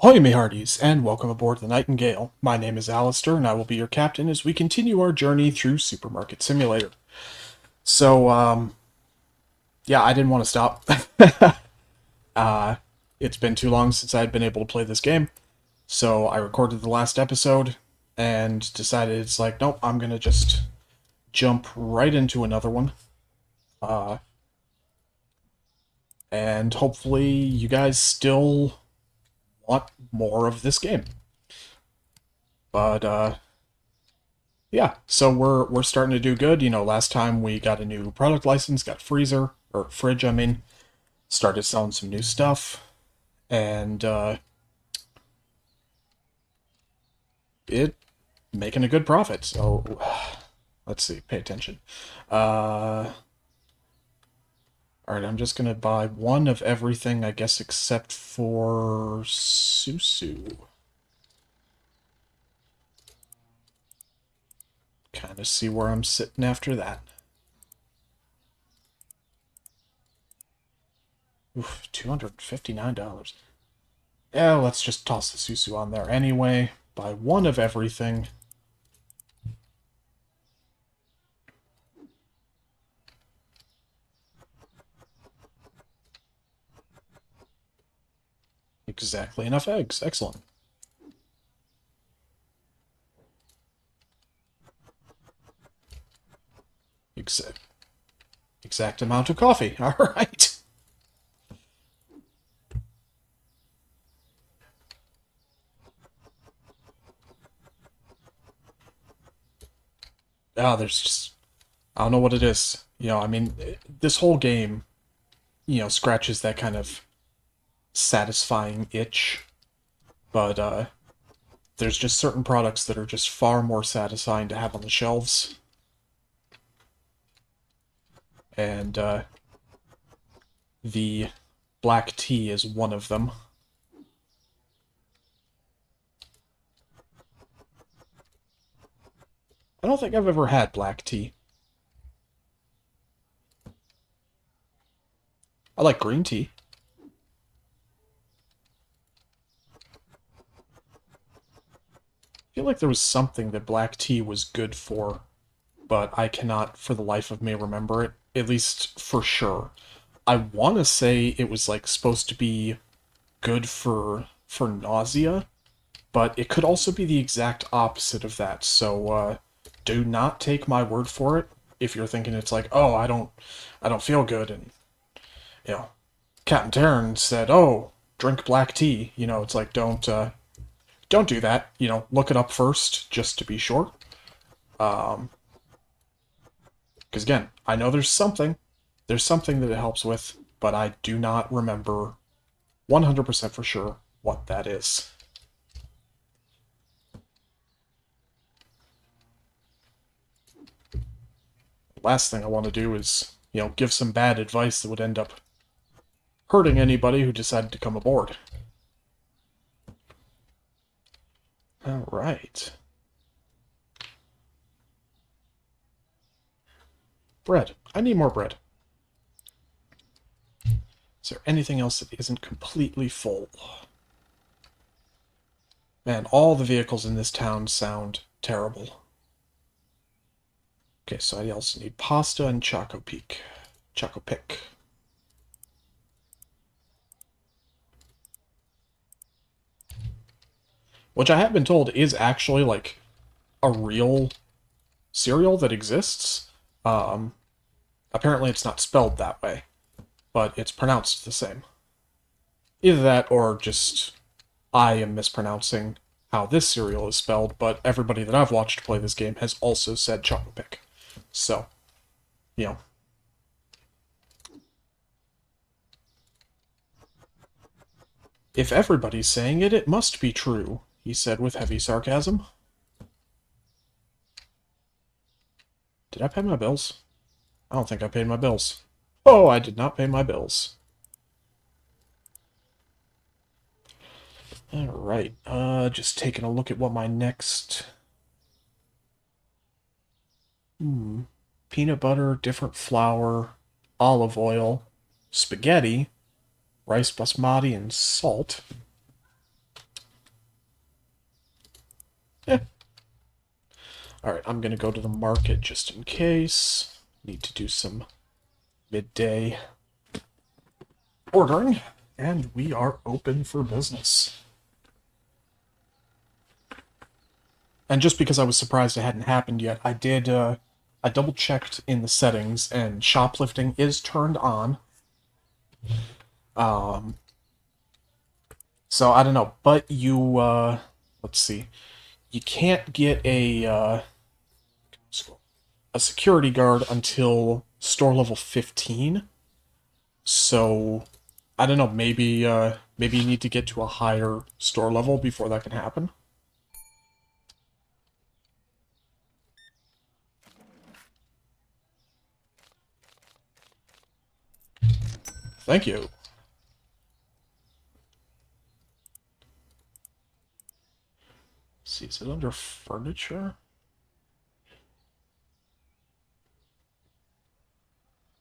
Ahoy, me hearties, and welcome aboard the Nightingale. My name is Alistair, and I will be your captain as we continue our journey through Supermarket Simulator. So, yeah, I didn't want to stop. uh, it's been too long since I'd been able to play this game, so I recorded the last episode and decided it's like, nope, I'm gonna just jump right into another one. Uh, and hopefully you guys still want more of this game. But, yeah, so we're starting to do good. You know, last time we got a new product license, got freezer or fridge, I mean, started selling some new stuff, and it making a good profit. So let's see, pay attention. All right, I'm just gonna buy one of everything, I guess, except for Susu. Kind of see where I'm sitting after that. Oof, $259. Yeah, let's just toss the Susu on there anyway. Buy one of everything. Exactly enough eggs. Excellent. Exact amount of coffee. All right. Ah, there's just I don't know what it is. You know, I mean, this whole game, you know, scratches that kind of satisfying itch, but there's just certain products that are just far more satisfying to have on the shelves, and the black tea is one of them. I don't think I've ever had black tea. I like green tea. I feel like there was something that black tea was good for, but I cannot for the life of me remember it, at least for sure. I want to say it was like supposed to be good for nausea, but it could also be the exact opposite of that. So do not take my word for it if you're thinking it's like, "Oh, I don't feel good," and you know, Captain Terran said, "Oh, drink black tea." You know, it's like don't do that. You know, look it up first just to be sure. Um, because again, I know there's something that it helps with, but I do not remember 100% for sure what that is. Last thing I want to do is, you know, give some bad advice that would end up hurting anybody who decided to come aboard. All right. Bread. I need more bread. Is there anything else that isn't completely full? Man, all the vehicles in this town sound terrible. Okay, so I also need pasta and Choco Peak. Choco Pick. Which I have been told is actually like a real cereal that exists. Um, Apparently it's not spelled that way, but it's pronounced the same. Either that or just I am mispronouncing how this cereal is spelled, but everybody that I've watched play this game has also said Choco Pick. So, you know. If everybody's saying it, it must be true, he said with heavy sarcasm. Did I pay my bills? I don't think I paid my bills. Oh, I did not pay my bills. Alright, just taking a look at what my next... Peanut butter, different flour, olive oil, spaghetti, rice basmati, and salt. Alright, I'm gonna go to the market just in case. Need to do some midday ordering, and we are open for business. And just because I was surprised it hadn't happened yet, I double checked in the settings, and shoplifting is turned on. Um, so I don't know, but let's see, you can't get a security guard until store level 15. So I don't know, maybe you need to get to a higher store level before that can happen. Thank you. Let's see, is it under furniture?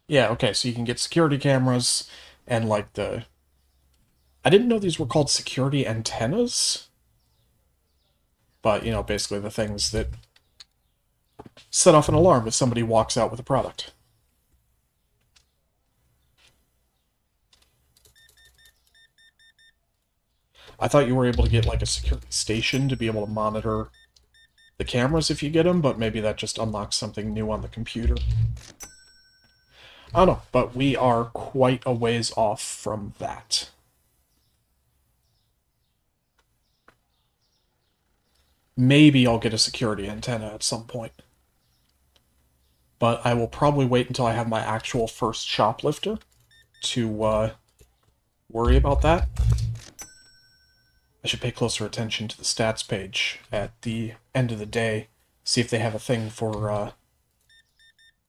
Yeah, okay, so you can get security cameras and like the... I didn't know these were called security antennas, but, you know, basically the things that set off an alarm if somebody walks out with a product. I thought you were able to get like a security station to be able to monitor the cameras if you get them, but maybe that just unlocks something new on the computer. I don't know, but we are quite a ways off from that. Maybe I'll get a security antenna at some point. But I will probably wait until I have my actual first shoplifter to worry about that. I should pay closer attention to the stats page at the end of the day, see if they have a thing for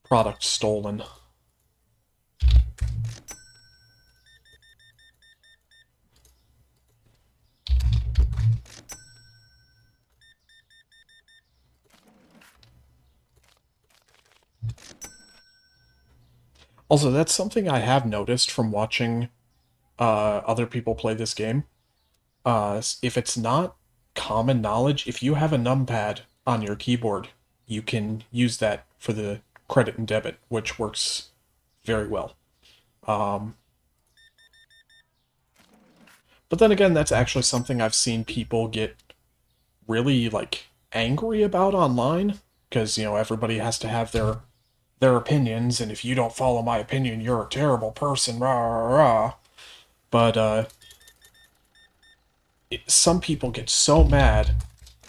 product stolen. Also, that's something I have noticed from watching other people play this game. If it's not common knowledge, if you have a numpad on your keyboard, you can use that for the credit and debit, which works very well. Um, but then again, that's actually something I've seen people get really like angry about online because you know everybody has to have their opinions, and if you don't follow my opinion, you're a terrible person. Rah, rah, rah. But some people get so mad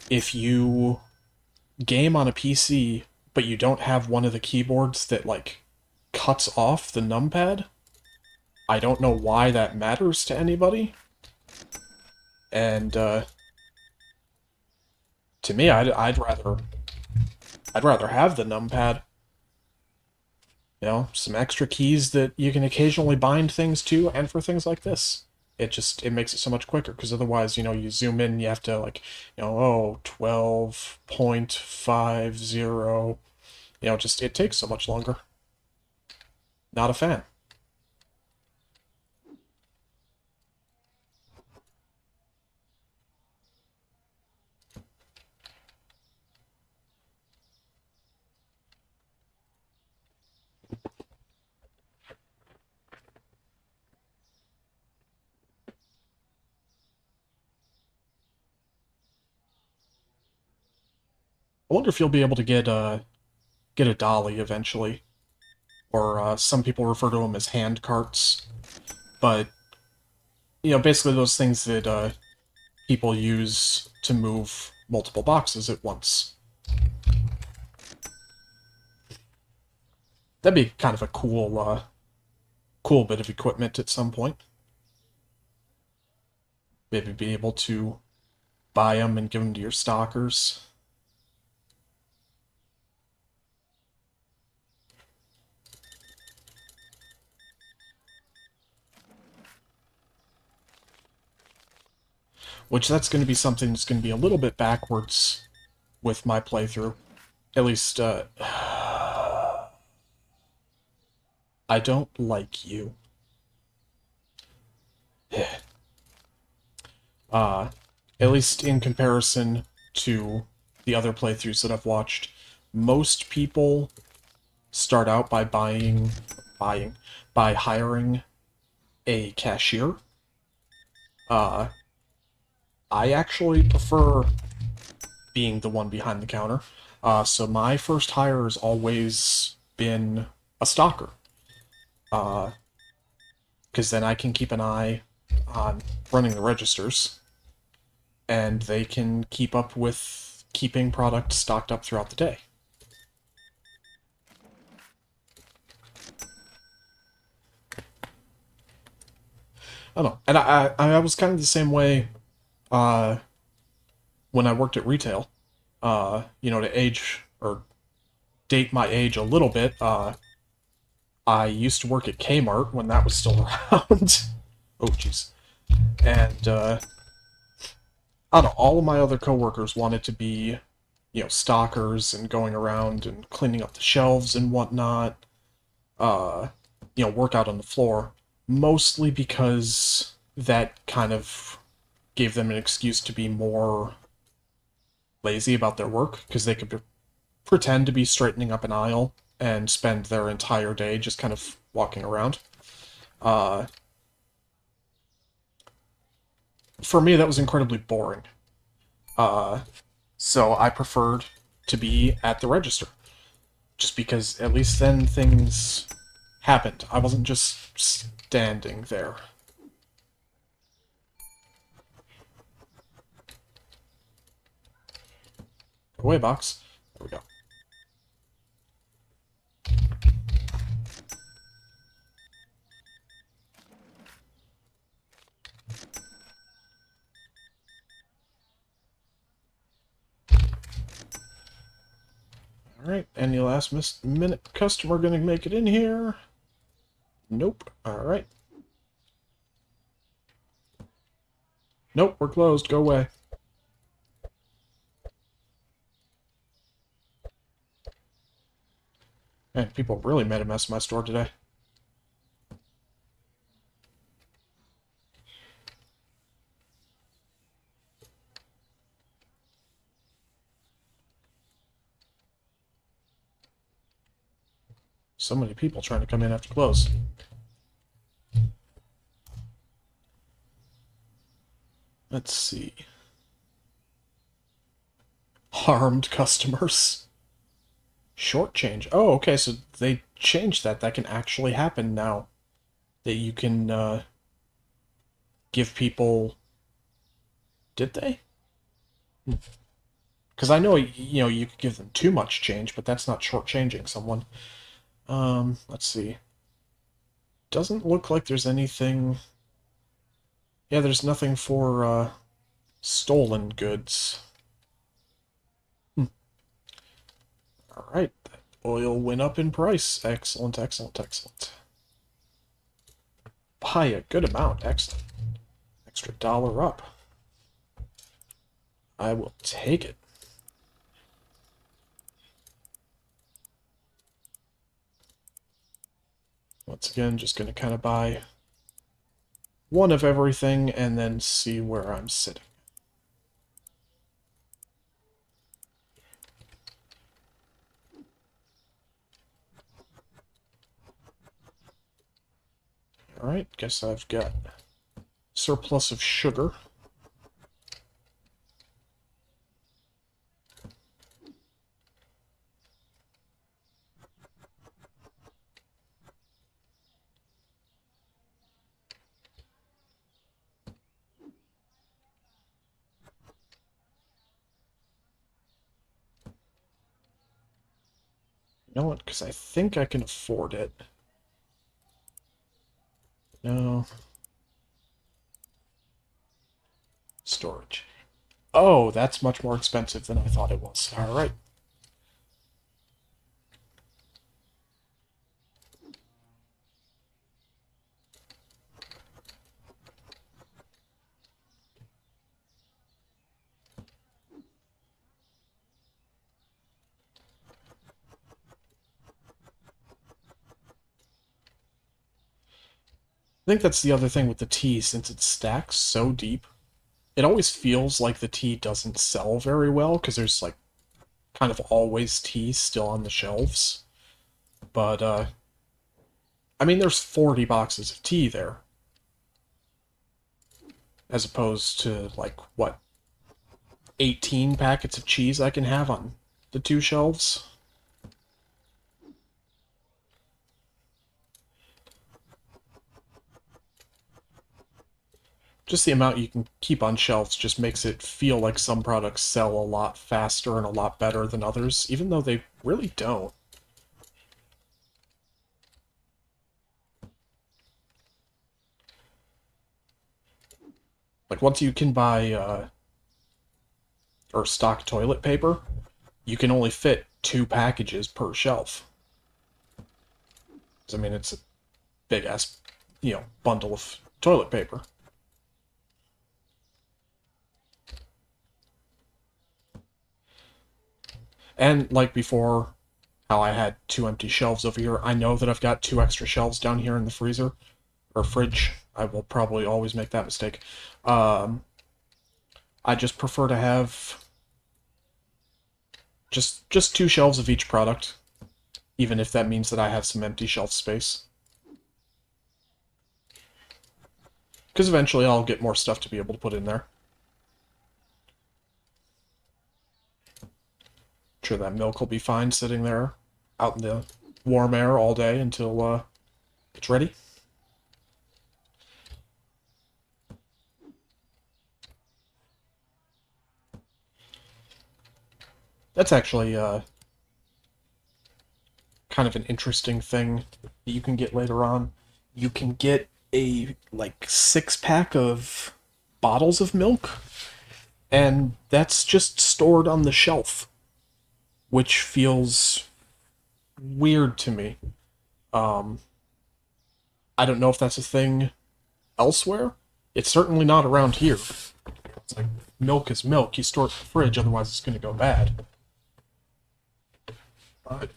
if you game on a PC, but you don't have one of the keyboards that like cuts off the numpad. I don't know why that matters to anybody. And to me, I'd rather have the numpad. You know, some extra keys that you can occasionally bind things to, and for things like this. It makes it so much quicker, because otherwise, you know, you zoom in, you have to, like, you know, oh, 12.50. You know, just, it takes so much longer. Not a fan. I wonder if you'll be able to get a dolly eventually. Or some people refer to them as hand carts. But, you know, basically those things that people use to move multiple boxes at once. That'd be kind of a cool bit of equipment at some point. Maybe be able to buy them and give them to your stalkers. Which that's going to be something that's going to be a little bit backwards with my playthrough. At least, I don't like you. uh, at least in comparison to the other playthroughs that I've watched, most people start out by buying by hiring a cashier. Uh, I actually prefer being the one behind the counter. So my first hire has always been a stalker. Because then I can keep an eye on running the registers, and they can keep up with keeping product stocked up throughout the day. I don't know. And I was kind of the same way uh, when I worked at retail. To age or date my age a little bit, I used to work at Kmart when that was still around. Oh, jeez. And I don't know, all of my other coworkers wanted to be, stockers and going around and cleaning up the shelves and whatnot. Uh, work out on the floor, mostly because that kind of gave them an excuse to be more lazy about their work, because they could pretend to be straightening up an aisle and spend their entire day just kind of walking around. Uh, for me, that was incredibly boring. Uh, so I preferred to be at the register, just because at least then things happened. I wasn't just standing there. Go away, box. There we go. Alright, any last minute customer gonna make it in here? Nope. Alright. Nope, we're closed. Go away. Man, people really made a mess of my store today. So many people trying to come in after close. Let's see. Harmed customers. Short change. Oh, okay, so they changed that. That can actually happen now. That you can give people. Did they? Because I know, you could give them too much change, but that's not shortchanging someone. Let's see. Doesn't look like there's anything. Yeah, there's nothing for stolen goods. Alright, oil went up in price. Excellent, excellent, excellent. By a good amount, excellent. Extra dollar up. I will take it. Once again, just going to kind of buy one of everything and then see where I'm sitting. Alright, guess I've got surplus of sugar. You know what? Because I think I can afford it. No. Storage. Oh, that's much more expensive than I thought it was. Alright. I think that's the other thing with the tea, since it stacks so deep. It always feels like the tea doesn't sell very well, because there's, like, kind of always tea still on the shelves. But, I mean, there's 40 boxes of tea there. As opposed to, like, what, 18 packets of cheese I can have on the two shelves? Just the amount you can keep on shelves just makes it feel like some products sell a lot faster and a lot better than others, even though they really don't. Like, once you can buy, or stock toilet paper, you can only fit 2 packages per shelf. I mean, it's a big ass, bundle of toilet paper. And like before, how I had 2 empty shelves over here, I know that I've got 2 extra shelves down here in the freezer or fridge. I will probably always make that mistake. Um, I just prefer to have just 2 shelves of each product, even if that means that I have some empty shelf space. Because eventually I'll get more stuff to be able to put in there. I'm sure that milk will be fine sitting there out in the warm air all day until it's ready. That's actually kind of an interesting thing that you can get later on. You can get a like 6 pack of bottles of milk, and that's just stored on the shelf, which feels weird to me. Um, I don't know if that's a thing elsewhere. It's certainly not around here. It's like milk is milk. You store it in the fridge, otherwise it's going to go bad. But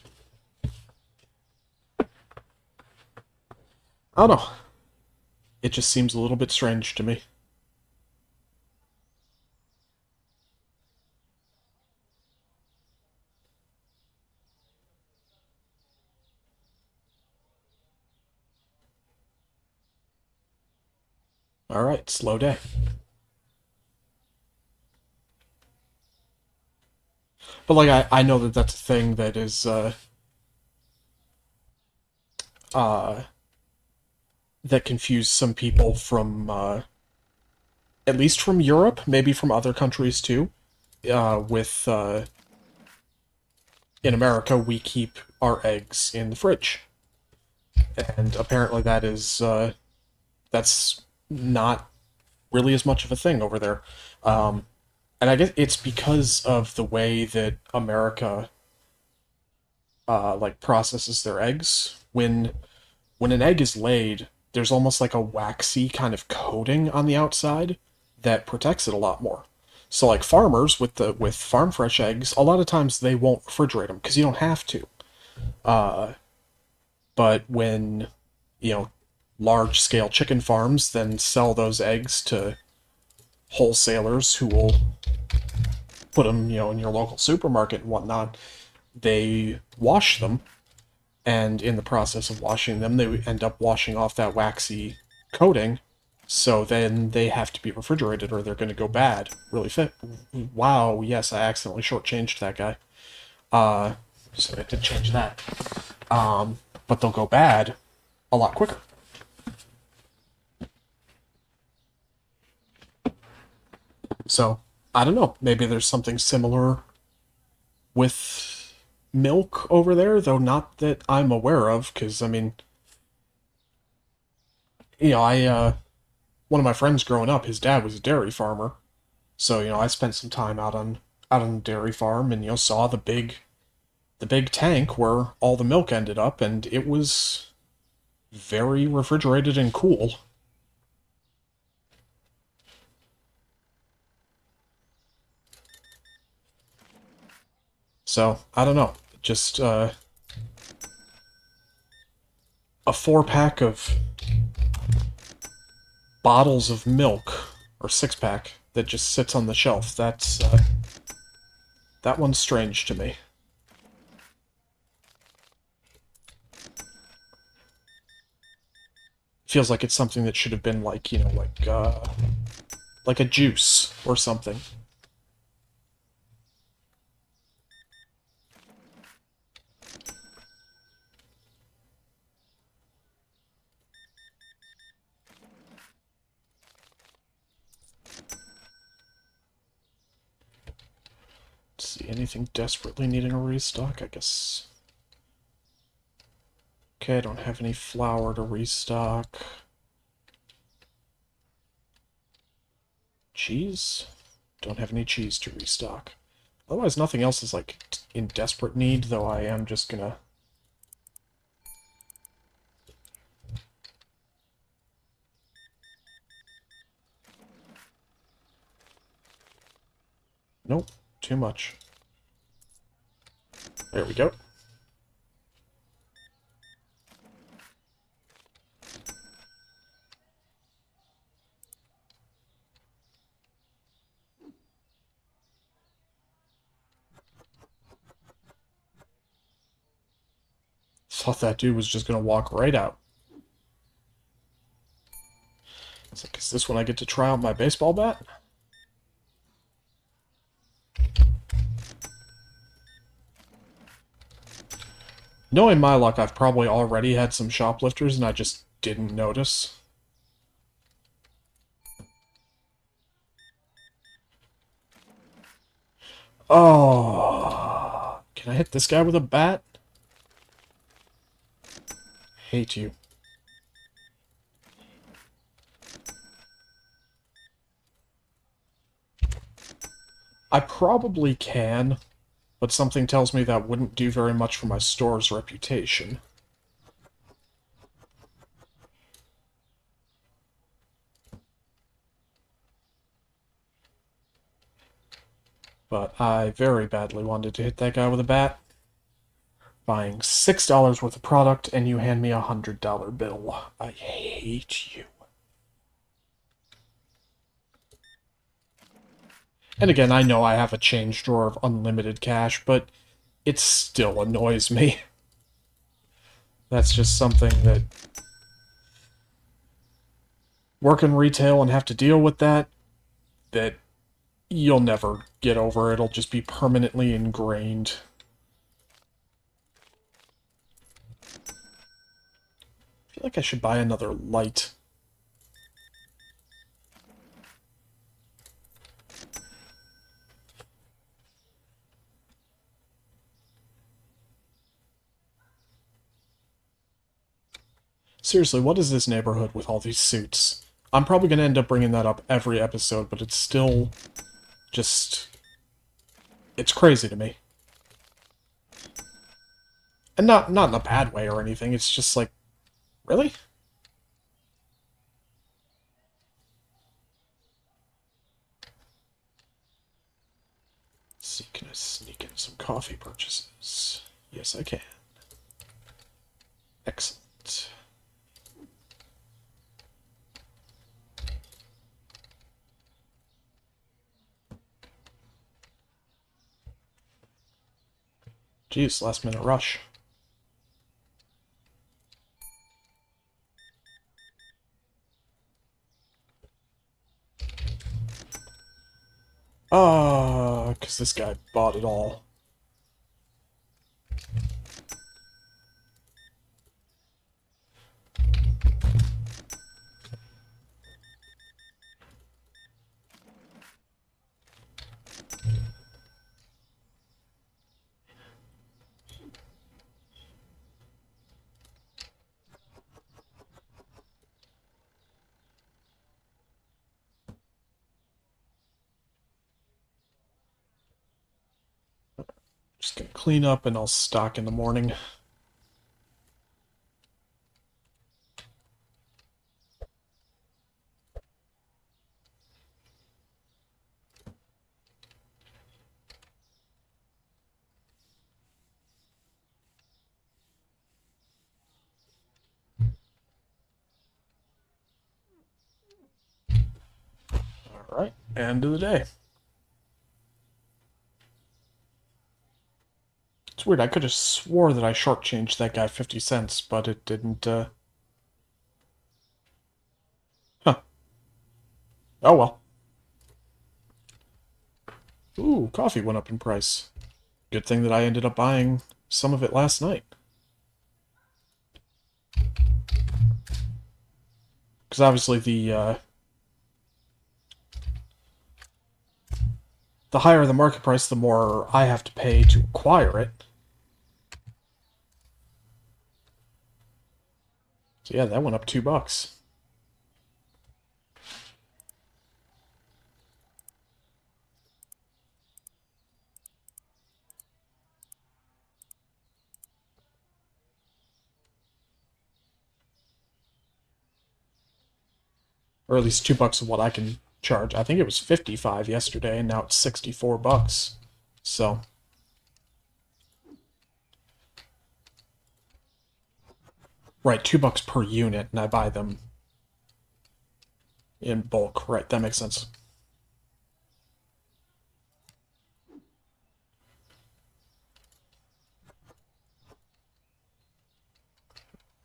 I don't know. It just seems a little bit strange to me. All right, slow day. But like I know that that's a thing that is uh that confused some people from at least from Europe, maybe from other countries too. With in America, we keep our eggs in the fridge, and apparently that's not really as much of a thing over there. And I guess it's because of the way that America like processes their eggs. When an egg is laid, there's almost like a waxy kind of coating on the outside that protects it a lot more. So like farmers with farm fresh eggs, a lot of times they won't refrigerate them because you don't have to. Uh, but when you know large scale chicken farms then sell those eggs to wholesalers who will put them in your local supermarket and whatnot, they wash them, and in the process of washing them, they end up washing off that waxy coating. So then they have to be refrigerated, or they're going to go bad really fit. Wow, yes, I accidentally shortchanged that guy. Uh, so I did change that. But they'll go bad a lot quicker. So I don't know. Maybe there's something similar with milk over there, though not that I'm aware of. Because I mean, I one of my friends growing up, his dad was a dairy farmer, so I spent some time out on the dairy farm, and saw the big tank where all the milk ended up, and it was very refrigerated and cool. So I don't know, just a 4 pack of bottles of milk, or 6 pack, that just sits on the shelf. That one's strange to me. Feels like it's something that should have been like, you know, like a juice or something. Let's see, anything desperately needing a restock? I guess. Okay, I don't have any flour to restock. Cheese? Don't have any cheese to restock. Otherwise, nothing else is, like, in desperate need, though I am just gonna... Nope, too much. There we go. Thought that dude was just gonna walk right out. It's like, is this when I get to try out my baseball bat? Knowing my luck, I've probably already had some shoplifters and I just didn't notice. Oh, can I hit this guy with a bat? Hate you. I probably can, but something tells me that wouldn't do very much for my store's reputation. But I very badly wanted to hit that guy with a bat. Buying $6 worth of product, and you hand me a $100 bill. I hate you. And again, I know I have a change drawer of unlimited cash, but it still annoys me. That's just something that... Work in retail and have to deal with that you'll never get over. It'll just be permanently ingrained. I feel like I should buy another light. Seriously, what is this neighborhood with all these suits? I'm probably going to end up bringing that up every episode, but it's still just... It's crazy to me. And not in a bad way or anything, it's just like, really? Let's see, can I sneak in some coffee purchases? Yes, I can. Excellent. Jeez, last minute rush. Because this guy bought it all. Just gonna clean up and I'll stock in the morning. Alright, end of the day. It's weird, I could have swore that I shortchanged that guy 50 cents, but it didn't, Huh. Oh well. Ooh, coffee went up in price. Good thing that I ended up buying some of it last night. Because obviously the higher the market price, the more I have to pay to acquire it. So yeah, that went up $2. Or at least $2 of what I can charge. I think it was 55 yesterday, and now it's $64. So right, $2 per unit, and I buy them in bulk. Right, that makes sense.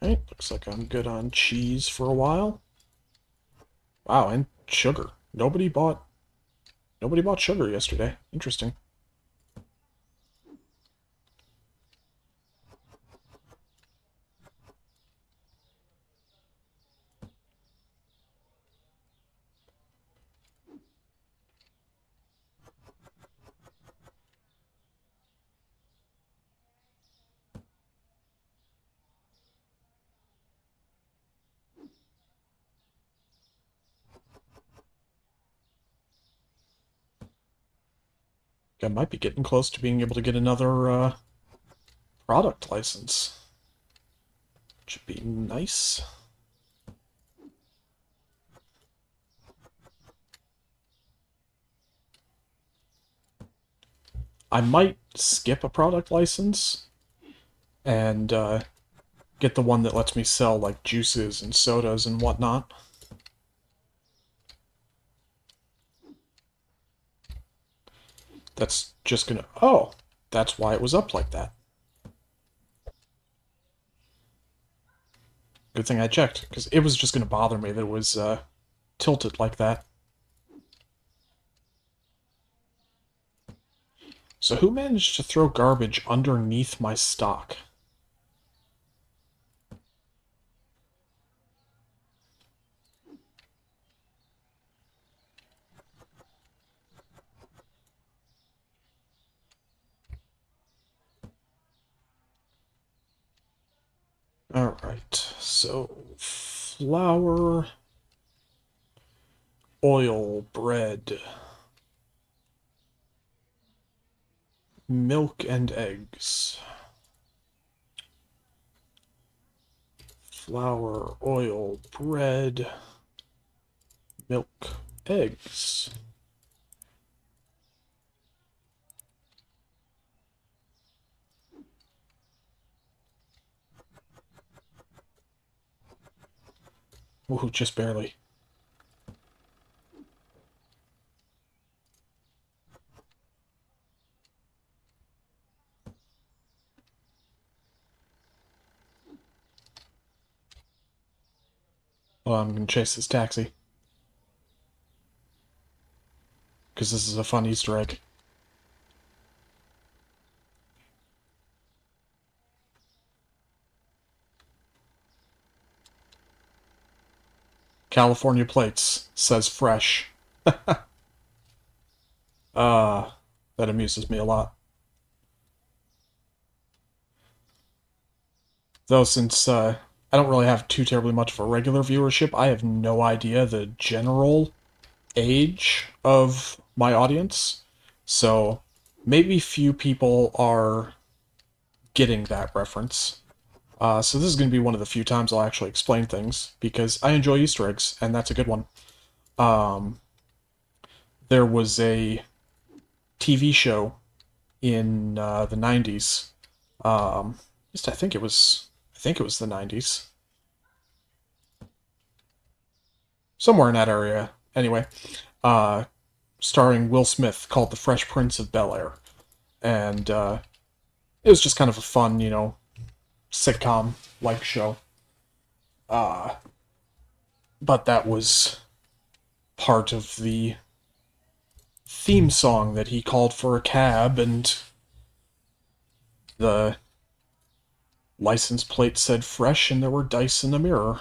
Right, looks like I'm good on cheese for a while. Wow, and sugar. Nobody bought sugar yesterday. Interesting. I might be getting close to being able to get another product license. Which would be nice. I might skip a product license and get the one that lets me sell like juices and sodas and whatnot. That's just gonna... Oh, that's why it was up like that. Good thing I checked, because it was just gonna bother me that it was tilted like that. So who managed to throw garbage underneath my stock? Alright, so flour, oil, bread, milk, and eggs. Flour, oil, bread, milk, eggs. Ooh, just barely. Well, I'm gonna chase this taxi. Because this is a fun Easter egg. California plates, says fresh. Uh, that amuses me a lot. Though, since I don't really have too terribly much of a regular viewership, I have no idea the general age of my audience. So, maybe few people are getting that reference. So this is going to be one of the few times I'll actually explain things, because I enjoy Easter eggs, and that's a good one. Um, there was a TV show in the 90s. At least I think it was the 90s. Somewhere in that area. Anyway, uh, starring Will Smith, called The Fresh Prince of Bel-Air. And It was just kind of a fun, sitcom-like show. Uh, but that was part of the theme song that he called for a cab, and the license plate said fresh, and there were dice in the mirror.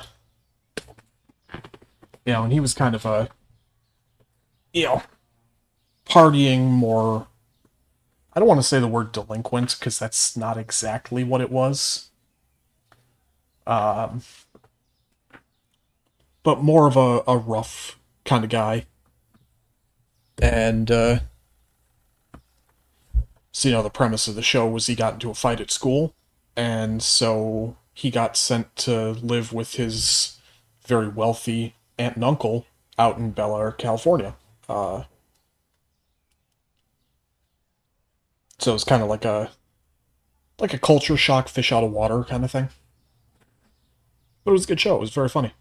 And he was kind of a, you know, partying more. I don't want to say the word delinquent because that's not exactly what it was. Um, but more of a rough kind of guy. And, so, the premise of the show was he got into a fight at school, and so he got sent to live with his very wealthy aunt and uncle out in Bel Air, California. Uh, so it was kind of like a culture shock, fish out of water kind of thing. But it was a good show. It was very funny.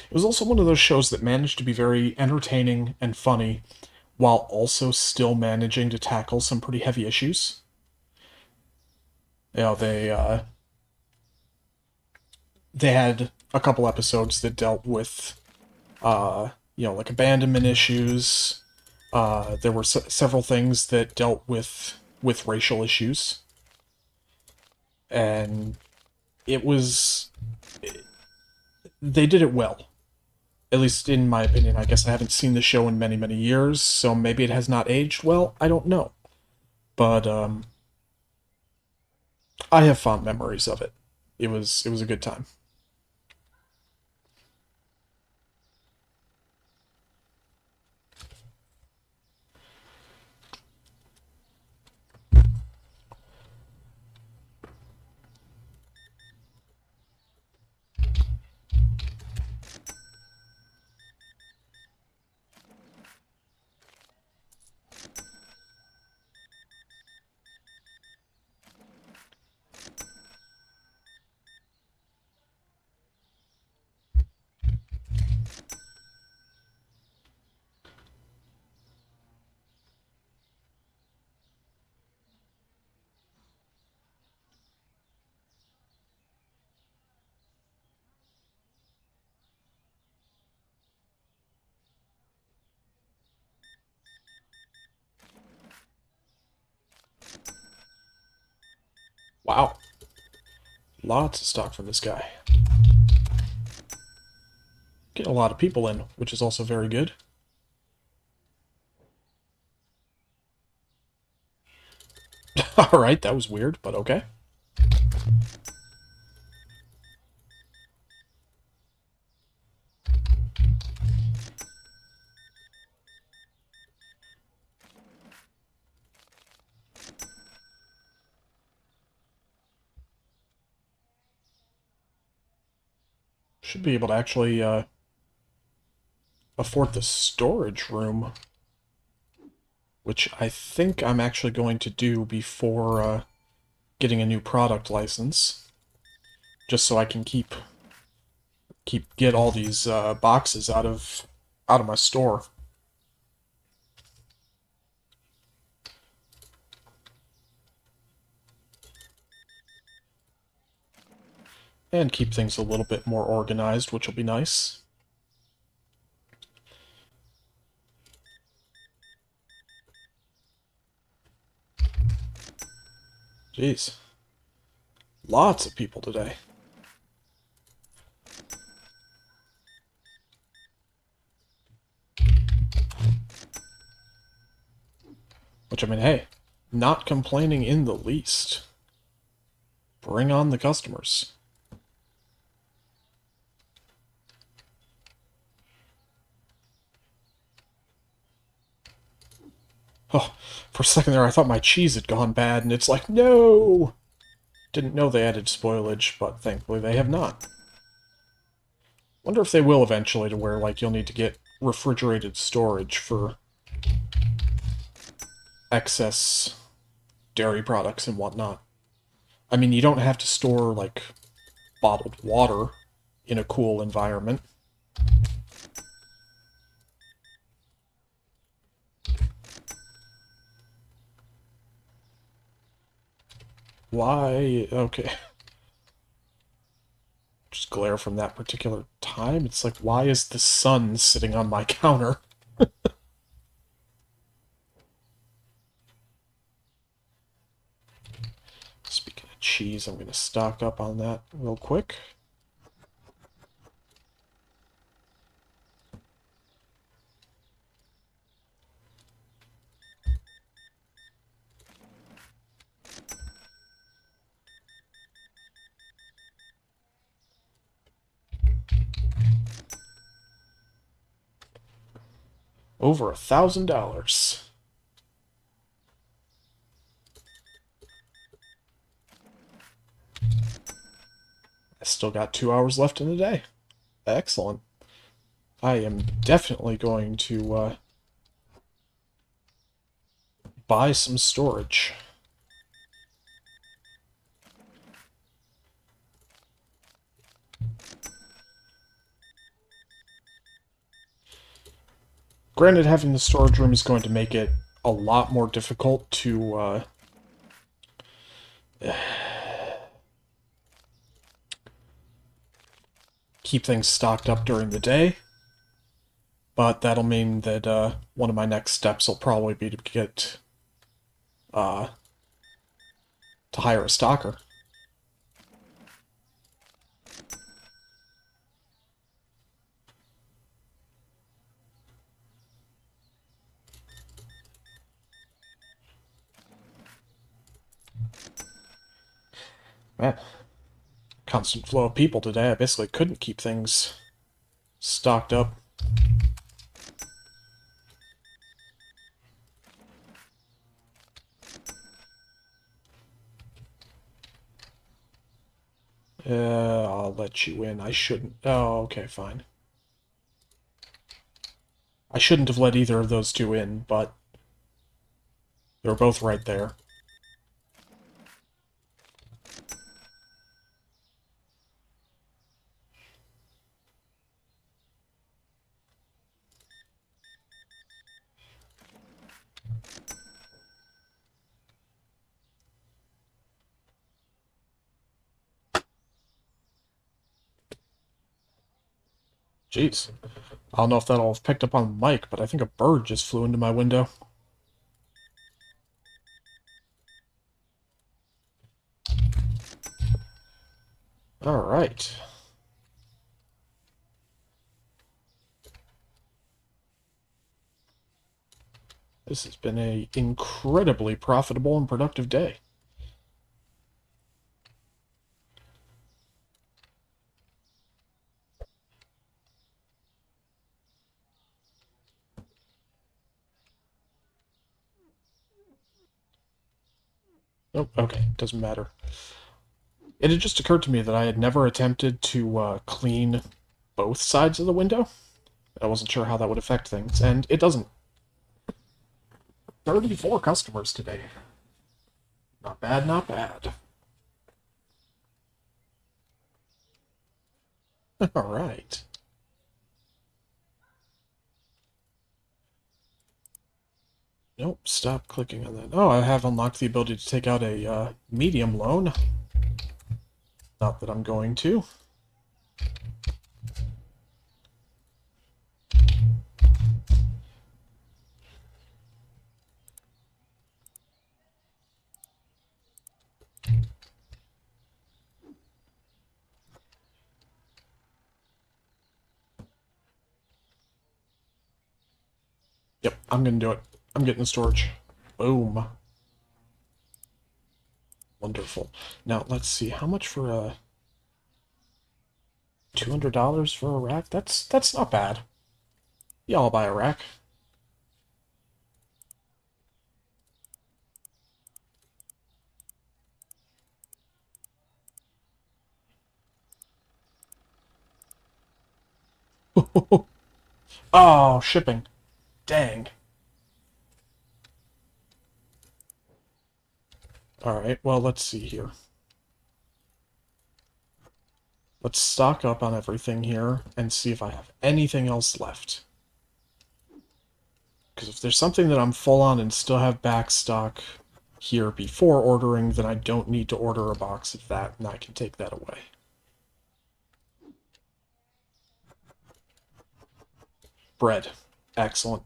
It was also one of those shows that managed to be very entertaining and funny while also still managing to tackle some pretty heavy issues. They had a couple episodes that dealt with like abandonment issues. There were several things that dealt with racial issues, and it was they did it well. At least in my opinion. I guess I haven't seen the show in many, many years, so maybe it has not aged well. I don't know. But I have fond memories of it. It was a good time. Wow. Lots of stock from this guy. Getting a lot of people in, which is also very good. Alright, that was weird, but okay. Should be able to actually afford the storage room, which I think I'm actually going to do before getting a new product license, just so I can get all these boxes out of my store. And keep things a little bit more organized, which will be nice. Jeez. Lots of people today. Which, I mean, hey, not complaining in the least. Bring on the customers. Oh, for a second there I thought my cheese had gone bad, and it's like, no! Didn't know they added spoilage, but thankfully they have not. Wonder if they will eventually, to where, like, you'll need to get refrigerated storage for excess dairy products and whatnot. I mean, you don't have to store, like, bottled water in a cool environment. Why? Okay. Just glare from that particular time. It's like, why is the sun sitting on my counter? Speaking of cheese, I'm going to stock up on that real quick. Over $1,000. I still got 2 hours left in the day. Excellent. I am definitely going to buy some storage. Granted, having the storage room is going to make it a lot more difficult to keep things stocked up during the day, but that'll mean that one of my next steps will probably be to get uh, to hire a stalker. Man, constant flow of people today. I basically couldn't keep things stocked up. I'll let you in. I shouldn't. Oh, okay, fine. I shouldn't have let either of those two in, but they were both right there. Jeez. I don't know if that'll have picked up on the mic, but I think a bird just flew into my window. Alright. This has been a incredibly profitable and productive day. Oh, okay, doesn't matter. It had just occurred to me that I had never attempted to clean both sides of the window. I wasn't sure how that would affect things, and it doesn't. 34 customers today. Not bad, not bad. Alright. Nope, stop clicking on that. Oh, I have unlocked the ability to take out a medium loan. Not that I'm going to. Yep, I'm gonna do it. I'm getting the storage. Boom. Wonderful. Now, let's see. How much for a... $200 for a rack? That's not bad. Yeah, I'll buy a rack. Oh, shipping. Dang. Alright, well, let's see here. Let's stock up on everything here and see if I have anything else left. Because if there's something that I'm full on and still have back stock here before ordering, then I don't need to order a box of that, and I can take that away. Bread. Excellent.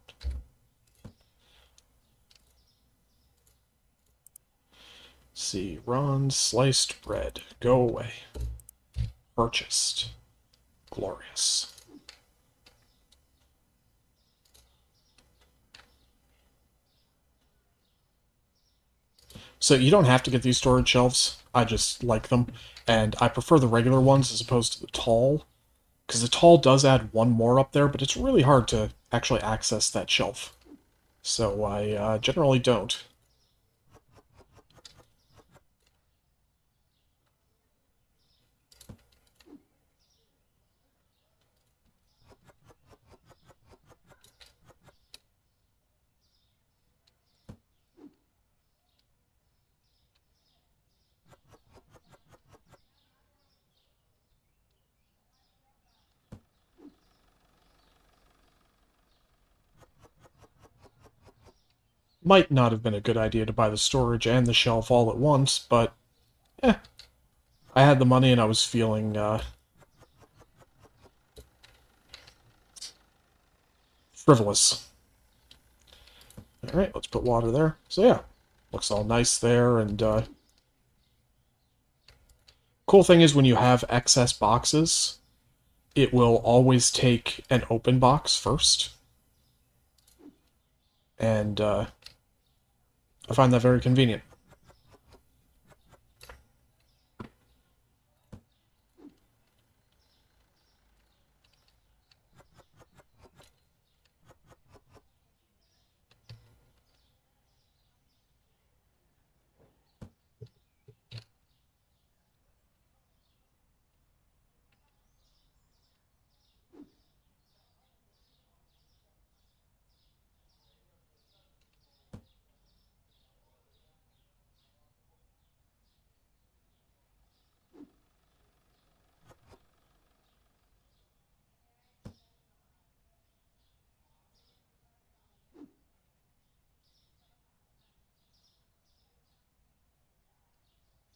See, Ron, sliced bread. Go away. Purchased. Glorious. So you don't have to get these storage shelves. I just like them. And I prefer the regular ones as opposed to the tall. Because the tall does add one more up there, but it's really hard to actually access that shelf. So I generally don't. Might not have been a good idea to buy the storage and the shelf all at once, but eh, I had the money and I was feeling frivolous. Alright, let's put water there. So yeah, looks all nice there, and cool thing is when you have excess boxes, it will always take an open box first. And I find that very convenient.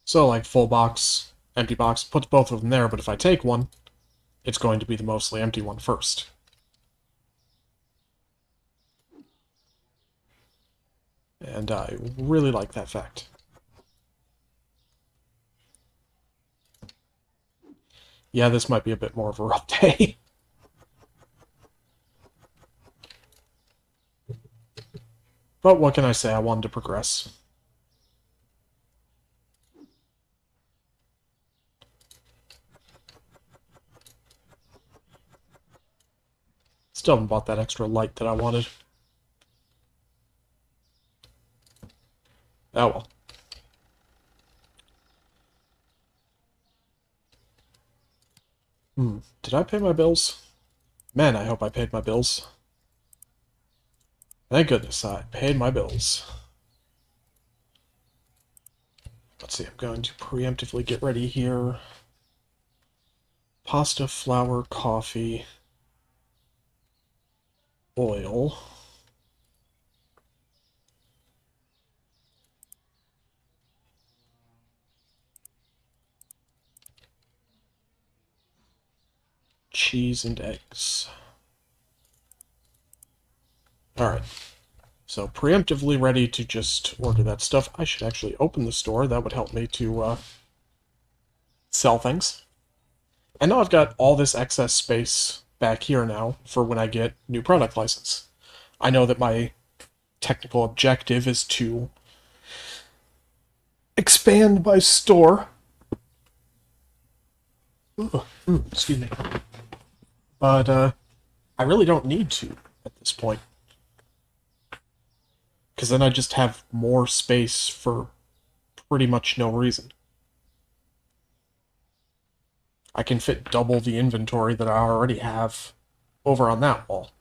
So, like, full box, empty box, puts both of them there, but if I take one, it's going to be the mostly empty one first. And I really like that fact. Yeah, this might be a bit more of a rough day. But what can I say? I wanted to progress. Still haven't bought that extra light that I wanted. Oh well. Did I pay my bills? Man, I hope I paid my bills. Thank goodness I paid my bills. Let's see, I'm going to preemptively get ready here. Pasta, flour, coffee, oil. Cheese and eggs. Alright. So preemptively ready to just order that stuff. I should actually open the store. That would help me to sell things. And now I've got all this excess space back here now for when I get new product license. I know that my technical objective is to expand my store. Excuse me. But I really don't need to at this point. Because then I just have more space for pretty much no reason. I can fit double the inventory that I already have over on that wall.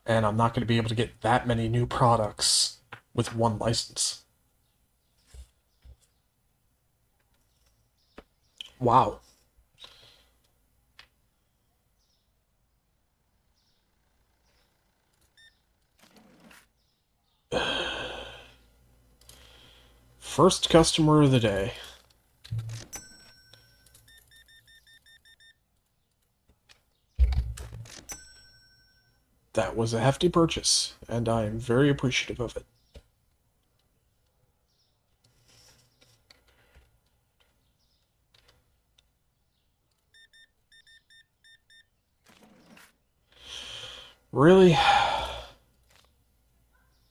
And I'm not going to be able to get that many new products with one license. Wow. First customer of the day. That was a hefty purchase, and I am very appreciative of it. Really?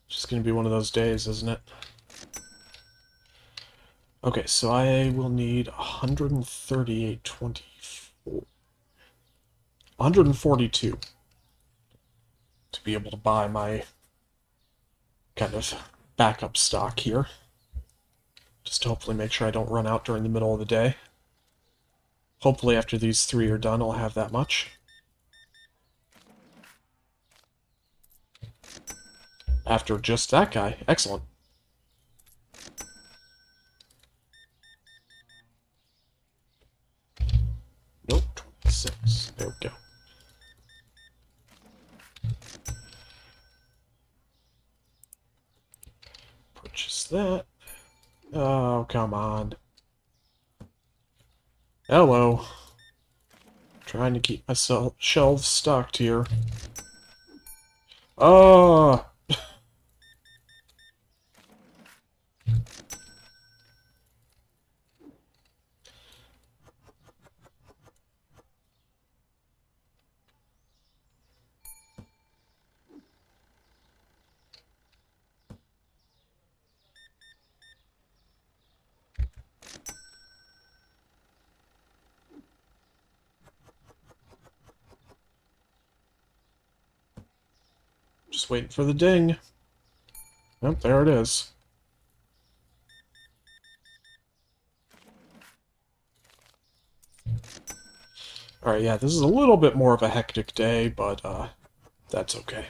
Just gonna be one of those days, isn't it? Okay, so I will need 138.24. 142 to be able to buy my kind of backup stock here. Just to hopefully make sure I don't run out during the middle of the day. Hopefully after these 3 are done, I'll have that much. After just that guy. Excellent. Nope, 26. There we go. Purchase that. Oh, come on. Hello. Trying to keep myself shelves stocked here. Oh! Just waiting for the ding. Yep, there it is. Alright, yeah, this is a little bit more of a hectic day, but, that's okay.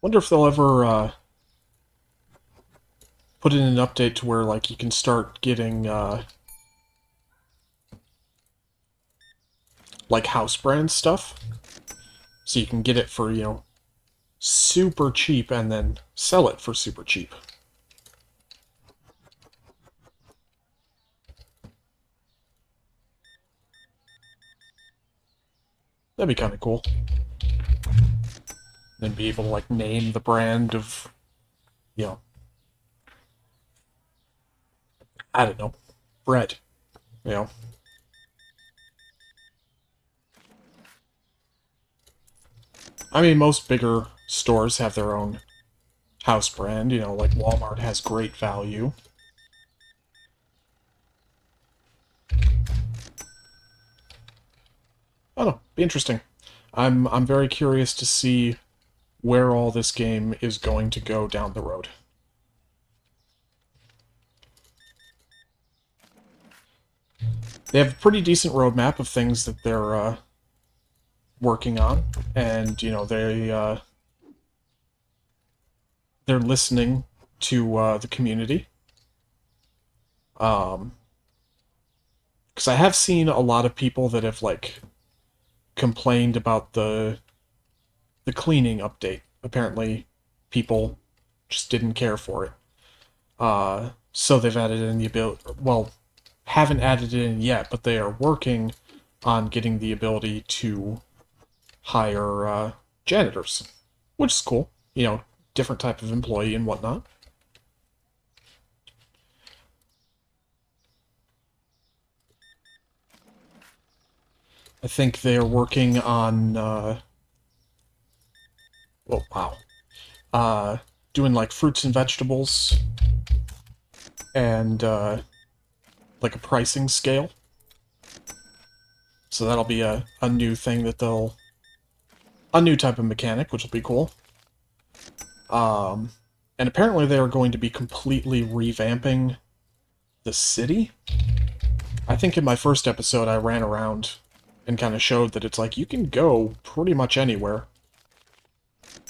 Wonder if they'll ever, put in an update to where, like, you can start getting, like, house brand stuff. So you can get it for, super cheap and then sell it for super cheap. That'd be kind of cool. Then be able to, like, name the brand of, you know, I don't know, bread, you know. I mean, most bigger stores have their own house brand, like Walmart has Great Value. I don't know, be interesting. I'm very curious to see where all this game is going to go down the road. They have a pretty decent roadmap of things that they're working on, and they're listening to the community. Because I have seen a lot of people that have like complained about the cleaning update. Apparently, people just didn't care for it. So they've added in the ability. Well, haven't added it in yet, but they are working on getting the ability to hire janitors, which is cool. Different type of employee and whatnot. I think they're working on. Oh wow. Doing like fruits and vegetables and like a pricing scale. So that'll be a new thing that they'll a new type of mechanic, which will be cool. And apparently they are going to be completely revamping the city. I think in my first episode I ran around and kind of showed that it's like you can go pretty much anywhere.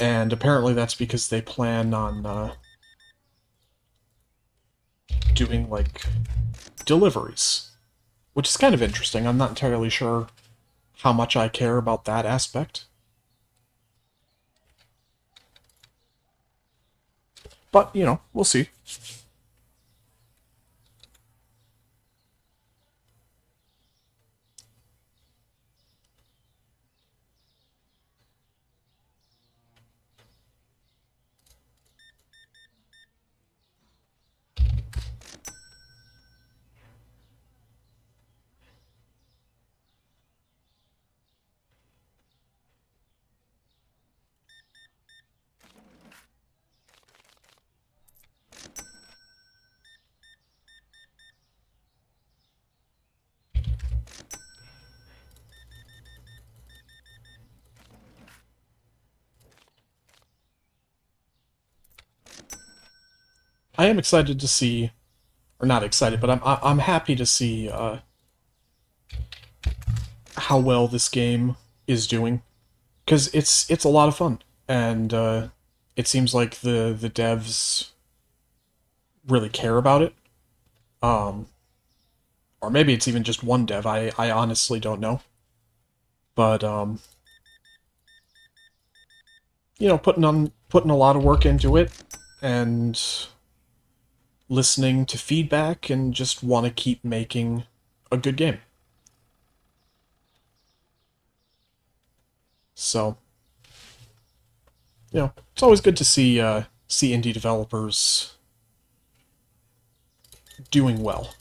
And apparently that's because they plan on doing, like, deliveries. Which is kind of interesting. I'm not entirely sure how much I care about that aspect. But, you know, we'll see. I am excited to see, or not excited, but I'm happy to see how well this game is doing, because it's a lot of fun, and it seems like the devs really care about it. Um, or maybe it's even just one dev. I honestly don't know, but you know, putting a lot of work into it, and listening to feedback, and just want to keep making a good game. So, you know, it's always good to see indie developers doing well.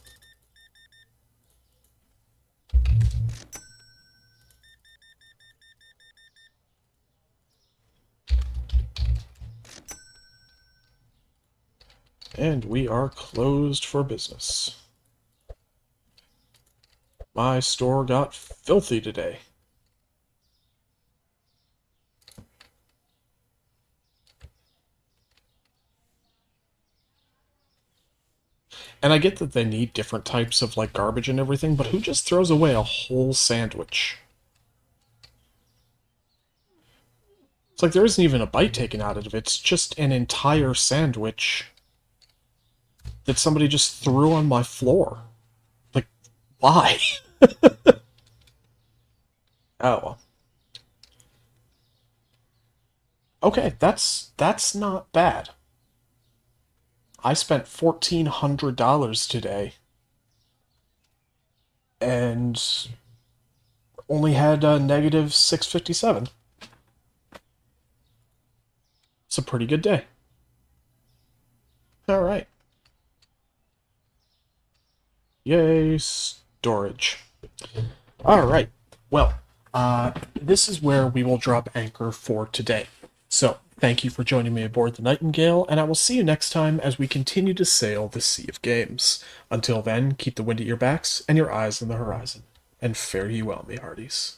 And we are closed for business. My store got filthy today. And I get that they need different types of, like, garbage and everything, but who just throws away a whole sandwich? It's like there isn't even a bite taken out of it. It's just an entire sandwich that somebody just threw on my floor. Like, why? Oh, well. Okay, that's not bad. I spent $1,400 today and only had a negative 657. It's a pretty good day. All right. Yay, storage. All right. Well, this is where we will drop anchor for today. So, thank you for joining me aboard the Nightingale, and I will see you next time as we continue to sail the sea of games. Until then, keep the wind at your backs and your eyes on the horizon. And fare ye well, me hearties.